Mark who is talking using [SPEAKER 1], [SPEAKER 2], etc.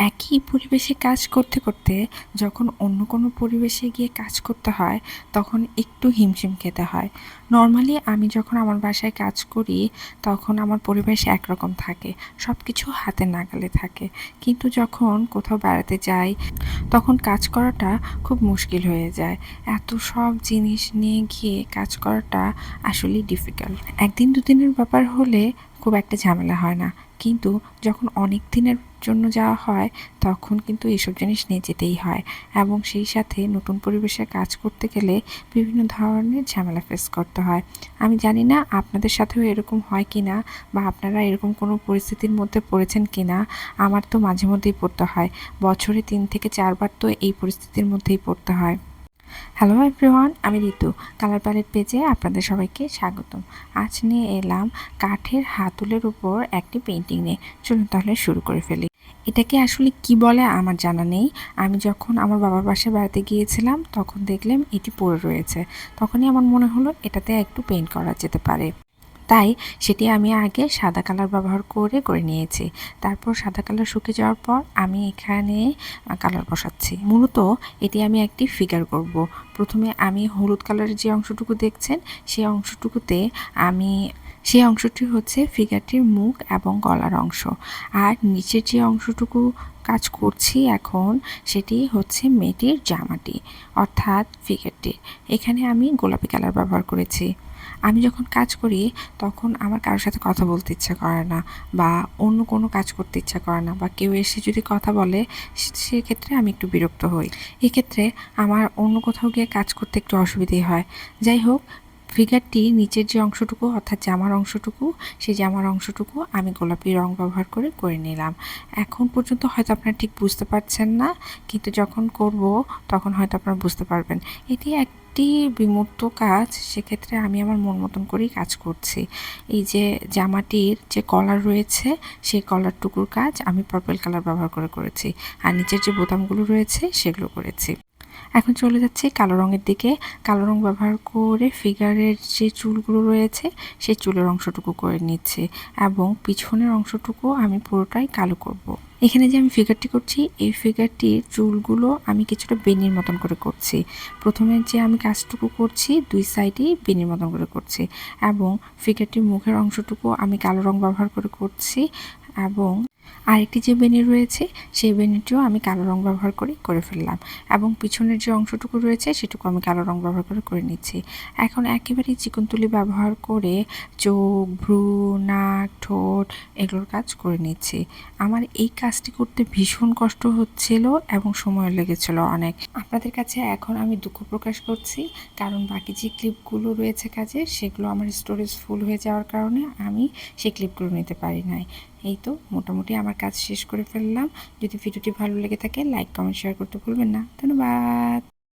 [SPEAKER 1] একই পরিবেশে কাজ করতে করতে যখন অন্য কোনো পরিবেশে গিয়ে কাজ করতে হয় তখন একটু হিমশিম খেতে হয়। নর্মালি আমি যখন আমার বাসায় কাজ করি তখন আমার পরিবেশ একরকম থাকে, সব কিছু হাতের নাগালে থাকে। কিন্তু যখন কোথাও বেড়াতে যাই তখন কাজ করাটা খুব মুশকিল হয়ে যায়। এত সব জিনিস নিয়ে গিয়ে কাজ করাটা আসলেই ডিফিকাল্ট। একদিন দুদিনের ব্যাপার হলে খুব একটা ঝামেলা হয় না, কিন্তু যখন অনেক দিনের জন্য যাওয়া হয় তখন কিন্তু এসব জিনিস নিয়ে যেতেই হয়, এবং সেই সাথে নতুন পরিবেশে কাজ করতে গেলে বিভিন্ন ধরনের ঝামেলা ফেস করতে হয়। আমি জানি না আপনাদের সাথেও এরকম হয় কি না, বা আপনারা এরকম কোনো পরিস্থিতির মধ্যে পড়েছেন কি না। আমার তো মাঝে মধ্যেই পড়তে হয়, বছরে ৩ থেকে ৪ বার তো এই পরিস্থিতির মধ্যেই পড়তে হয়। হ্যালো এভরিওয়ান, আমি ঋতু। কালার প্যালেট পেজে আপনাদের সবাইকে স্বাগতম। আজ নিয়ে এলাম কাঠের হাতলের উপর একটি পেন্টিং নিয়ে। চলুন তাহলে শুরু করে ফেলি। এটাকে আসলে কি বলে আমার জানা নেই। আমি যখন আমার বাবার বাসায় বেড়াতে গিয়েছিলাম তখন দেখলাম এটি পড়ে রয়েছে। তখনই আমার মনে হলো এটাতে একটু পেইন্ট করা যেতে পারে। তাই সেটি আমি আগে সাদা কালার ব্যবহার করে নিয়েছি। তারপর সাদা কালার শুকিয়ে যাওয়ার পর আমি এখানে কালার বসাচ্ছি। মূলত এটি আমি একটি ফিগার করব। প্রথমে আমি হলুদ কালারের যে অংশটুকু দেখছেন সেই অংশটুকুতে আমি সেই অংশটি হচ্ছে ফিগারটির মুখ এবং গলার অংশ। আর নিচের যে অংশটুকু কাজ করছি এখন সেটি হচ্ছে মেয়েটির জামাটি, অর্থাৎ ফিগারটির। এখানে আমি গোলাপি কালার ব্যবহার করেছি। আমি যখন কাজ করি তখন আমার কারোর সাথে কথা বলতে ইচ্ছা করে না, বা অন্য কোনো কাজ করতে ইচ্ছা করে না, বা কেউ এসে যদি কথা বলে সেক্ষেত্রে আমি একটু বিরক্ত হই। এক্ষেত্রে আমার অন্য কোথাও গিয়ে কাজ করতে একটু অসুবিধেই হয়। যাই হোক, ফিগারটি নিচের যে অংশটুকু অর্থাৎ জামার অংশটুকু, সেই জামার অংশটুকু আমি গোলাপি রং ব্যবহার করে নিলাম। এখন পর্যন্ত হয়তো আপনারা ঠিক বুঝতে পারছেন না, কিন্তু যখন করব তখন হয়তো আপনারা বুঝতে পারবেন। এটি একটি বিমূর্ত কাজ, সেক্ষেত্রে আমি আমার মন মতন করেই কাজ করছি। এই যে জামাটির যে কলার রয়েছে সেই কলারটুকুর কাজ আমি পার্পল কালার ব্যবহার করেছি, আর নিচের যে বোতামগুলো রয়েছে সেগুলো করেছি। এখন চলে যাচ্ছি কালো রঙের দিকে। কালো রং ব্যবহার করে ফিগারের যে চুলগুলো রয়েছে সেই চুলের অংশটুকু করে নিচ্ছি, এবং পিছনের অংশটুকু আমি পুরোটাই কালো করব। এখানে যে আমি ফিগারটি করছি এই ফিগারটির চুলগুলো আমি কিছুটা বেনির মতন করে করছি। প্রথমে যে আমি কাজটুকু করছি দুই সাইডেই বেনির মতন করে করছি, এবং ফিগারটির মুখের অংশটুকু আমি কালো রং ব্যবহার করছি, এবং আরেকটি যে বেনি রয়েছে সেই বেনিটিও আমি কালো রং ব্যবহার করে ফেললাম, এবং পিছনের যে অংশটুকু রয়েছে সেটুকু আমি কালো রং ব্যবহার করে নিচ্ছি। এখন একেবারেই চিকন তুলি ব্যবহার করে চোখ, ভ্রু, নাক, ঠোঁট এগুলোর কাজ করে নিচ্ছি। আমার এই কাজটি করতে ভীষণ কষ্ট হচ্ছিল এবং সময় লেগেছিল অনেক। আপনাদের কাছে এখন আমি দুঃখ প্রকাশ করছি, কারণ বাকি যে ক্লিপগুলো রয়েছে কাজের সেগুলো আমার স্টোরেজ ফুল হয়ে যাওয়ার কারণে আমি সেই ক্লিপগুলো নিতে পারি নাই। এই তো মোটামুটি আমার কাজ শেষ করে ফেললাম। যদি ভিডিওটি ভালো লেগে থাকে লাইক, কমেন্ট, শেয়ার করতে ভুলবেন না। ধন্যবাদ।